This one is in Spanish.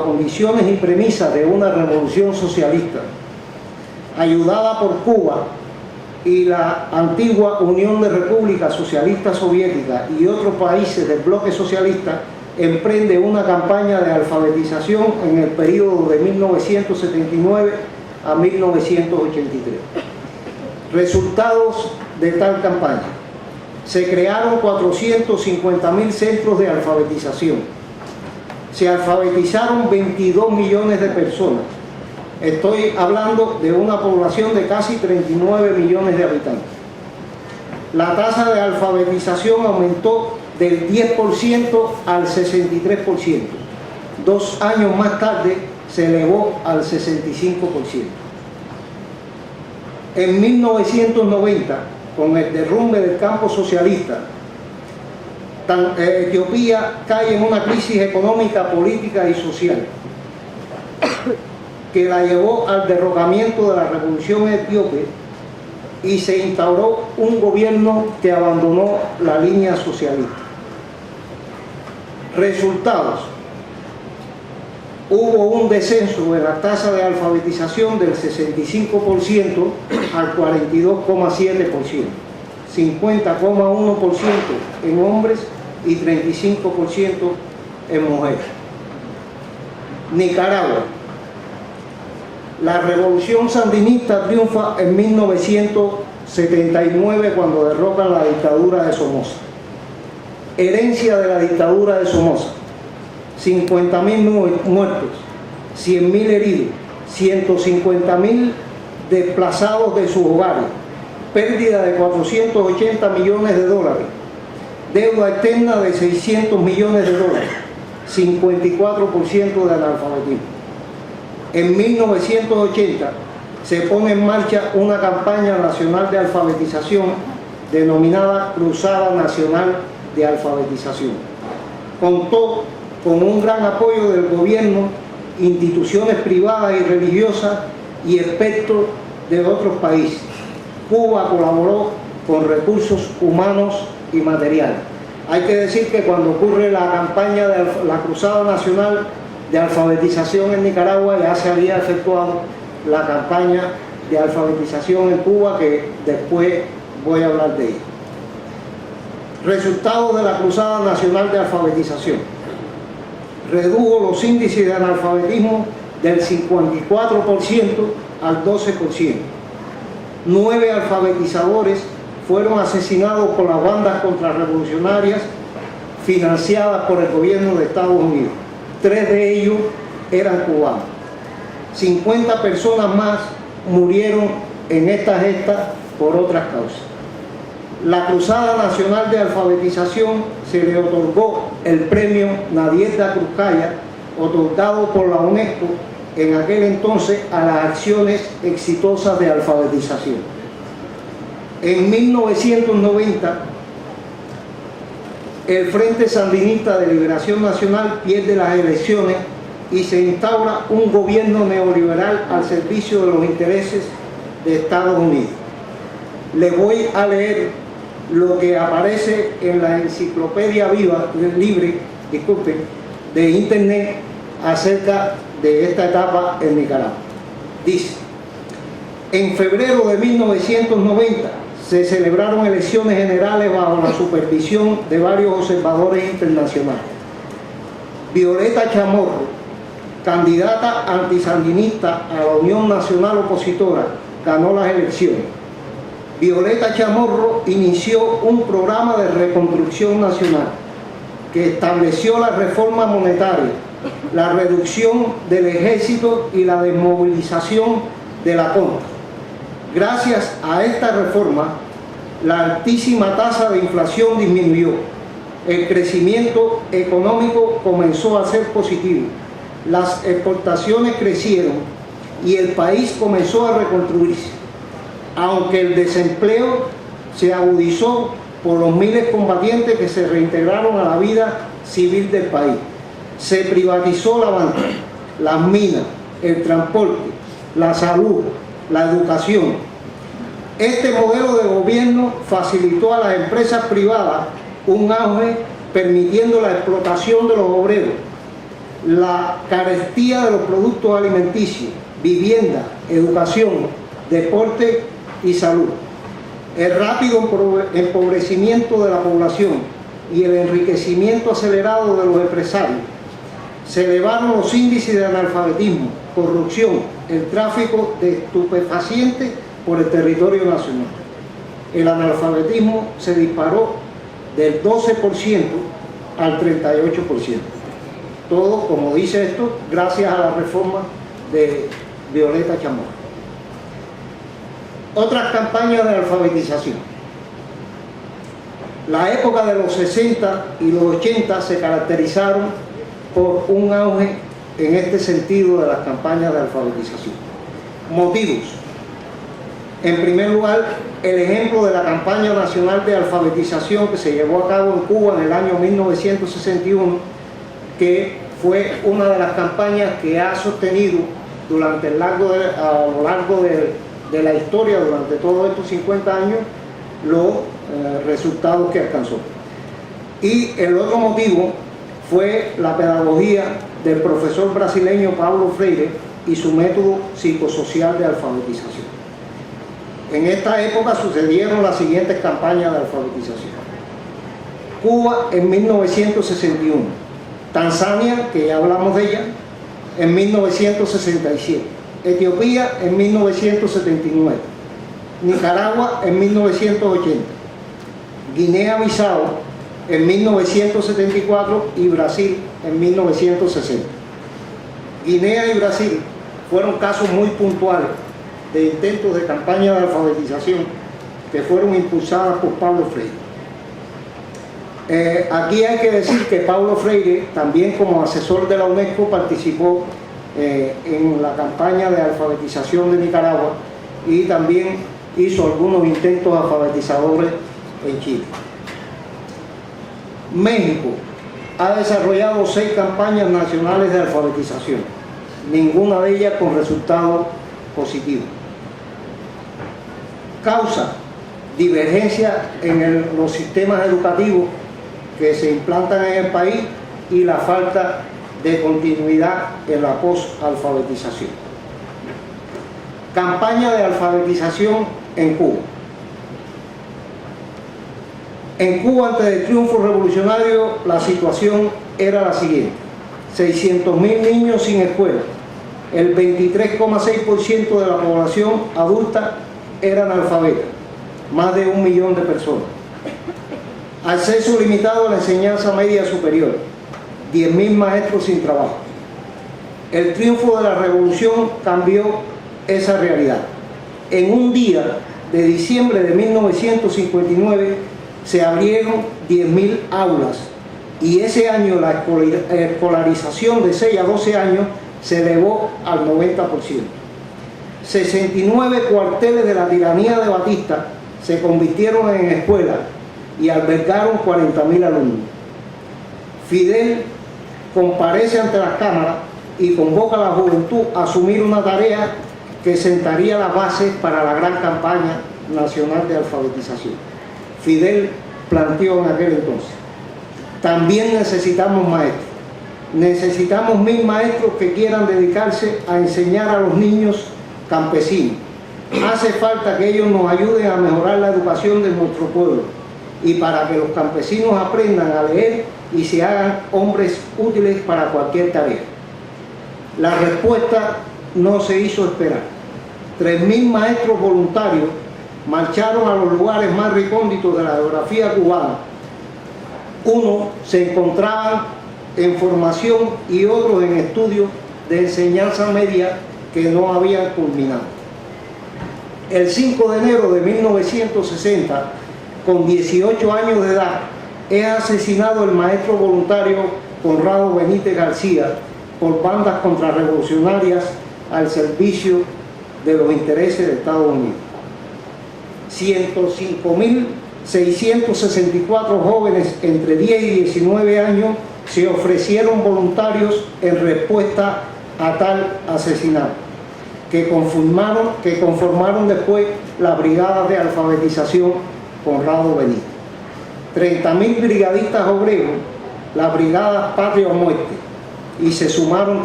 condiciones y premisas de una revolución socialista, ayudada por Cuba y la antigua Unión de Repúblicas Socialistas Soviéticas y otros países del bloque socialista, emprende una campaña de alfabetización en el periodo de 1979 a 1983. Resultados de tal campaña: se crearon 450.000 centros de alfabetización. Se alfabetizaron 22 millones de personas. Estoy hablando de una población de casi 39 millones de habitantes. La tasa de alfabetización aumentó del 10% al 63%. 2 años más tarde se elevó al 65%. En 1990, con el derrumbe del campo socialista, Etiopía cae en una crisis económica, política y social que la llevó al derrocamiento de la revolución etíope y se instauró un gobierno que abandonó la línea socialista. Resultados: hubo un descenso en la tasa de alfabetización del 65% al 42,7%, 50,1% en hombres y 35% en mujeres. Nicaragua. La revolución sandinista triunfa en 1979 cuando derrocan la dictadura de Somoza. Herencia de la dictadura de Somoza: 50.000 muertos, 100.000 heridos, 150.000 desplazados de sus hogares, pérdida de 480 millones de dólares, deuda externa de 600 millones de dólares, 54% de analfabetismo. En 1980 se pone en marcha una campaña nacional de alfabetización denominada Cruzada Nacional de Alfabetización. Contó con un gran apoyo del gobierno, instituciones privadas y religiosas y expertos de otros países. Cuba colaboró con recursos humanos y materiales. Hay que decir que cuando ocurre la campaña de la Cruzada Nacional de Alfabetización en Nicaragua, ya se había efectuado la campaña de alfabetización en Cuba, que después voy a hablar de ella. Resultados de la Cruzada Nacional de Alfabetización: redujo los índices de analfabetismo del 54% al 12%. 9 alfabetizadores fueron asesinados por las bandas contrarrevolucionarias financiadas por el gobierno de Estados Unidos. 3 de ellos eran cubanos. 50 personas más murieron en esta gesta por otras causas. La Cruzada Nacional de Alfabetización se le otorgó el premio Nadiezhda Krúpskaya, otorgado por la UNESCO en aquel entonces a las acciones exitosas de alfabetización. En 1990, el Frente Sandinista de Liberación Nacional pierde las elecciones y se instaura un gobierno neoliberal al servicio de los intereses de Estados Unidos. Les voy a leer lo que aparece en la enciclopedia libre de internet acerca de esta etapa en Nicaragua. Dice: en febrero de 1990 se celebraron elecciones generales bajo la supervisión de varios observadores internacionales. Violeta Chamorro, candidata antisandinista a la Unión Nacional Opositora, ganó las elecciones. Violeta Chamorro inició un programa de reconstrucción nacional que estableció la reforma monetaria, la reducción del ejército y la desmovilización de la contra. Gracias a esta reforma, la altísima tasa de inflación disminuyó, el crecimiento económico comenzó a ser positivo, las exportaciones crecieron y el país comenzó a reconstruirse, aunque el desempleo se agudizó por los miles de combatientes que se reintegraron a la vida civil del país. Se privatizó la banca, las minas, el transporte, la salud, la educación. Este modelo de gobierno facilitó a las empresas privadas un auge, permitiendo la explotación de los obreros, la carestía de los productos alimenticios, vivienda, educación, deporte y salud, el rápido empobrecimiento de la población y el enriquecimiento acelerado de los empresarios. Se elevaron los índices de analfabetismo, corrupción, el tráfico de estupefacientes por el territorio nacional. El analfabetismo se disparó del 12% al 38%. Todo, como dice esto, gracias a la reforma de Violeta Chamorro. Otras campañas de alfabetización. La época de los 60 y los 80 se caracterizaron por un auge en este sentido de las campañas de alfabetización. Motivos. En primer lugar, el ejemplo de la campaña nacional de alfabetización que se llevó a cabo en Cuba en el año 1961, que fue una de las campañas que ha sostenido durante a lo largo de la historia, durante todos estos 50 años, los resultados que alcanzó. Y el otro motivo fue la pedagogía del profesor brasileño Paulo Freire y su método psicosocial de alfabetización. En esta época sucedieron las siguientes campañas de alfabetización. Cuba en 1961, Tanzania, que ya hablamos de ella, en 1967, Etiopía en 1979, Nicaragua en 1980, Guinea-Bissau en 1974 y Brasil en 1960. Guinea y Brasil fueron casos muy puntuales de intentos de campaña de alfabetización que fueron impulsadas por Paulo Freire. Aquí hay que decir que Paulo Freire, también como asesor de la UNESCO, participó en la campaña de alfabetización de Nicaragua y también hizo algunos intentos alfabetizadores en Chile. México ha desarrollado 6 campañas nacionales de alfabetización, ninguna de ellas con resultados positivos. Causa: divergencia en los sistemas educativos que se implantan en el país y la falta de continuidad en la post-alfabetización. Campaña de alfabetización en Cuba. En Cuba, antes del triunfo revolucionario, la situación era la siguiente: 600.000 niños sin escuela, el 23,6% de la población adulta era analfabeta, más de 1 millón de personas. Acceso limitado a la enseñanza media superior, 10.000 maestros sin trabajo. El triunfo de la revolución cambió esa realidad. En un día de diciembre de 1959 se abrieron 10.000 aulas y ese año la escolarización de 6 a 12 años se elevó al 90%. 69 cuarteles de la tiranía de Batista se convirtieron en escuelas y albergaron 40.000 alumnos. Fidel comparece ante las cámaras y convoca a la juventud a asumir una tarea que sentaría las bases para la gran campaña nacional de alfabetización. Fidel planteó en aquel entonces: también necesitamos maestros. Necesitamos 1.000 maestros que quieran dedicarse a enseñar a los niños campesinos. Hace falta que ellos nos ayuden a mejorar la educación de nuestro pueblo y para que los campesinos aprendan a leer y se hagan hombres útiles para cualquier tarea. La respuesta no se hizo esperar. 3.000 maestros voluntarios marcharon a los lugares más recónditos de la geografía cubana. Unos se encontraban en formación y otros en estudios de enseñanza media que no habían culminado. El 5 de enero de 1960, con 18 años de edad, es asesinado el maestro voluntario Conrado Benítez García por bandas contrarrevolucionarias al servicio de los intereses de Estados Unidos. 105.664 jóvenes entre 10 y 19 años se ofrecieron voluntarios en respuesta a tal asesinato, que conformaron después la Brigada de Alfabetización Conrado Benítez. 30.000 brigadistas obreros, la Brigada Patria o Muerte, y se sumaron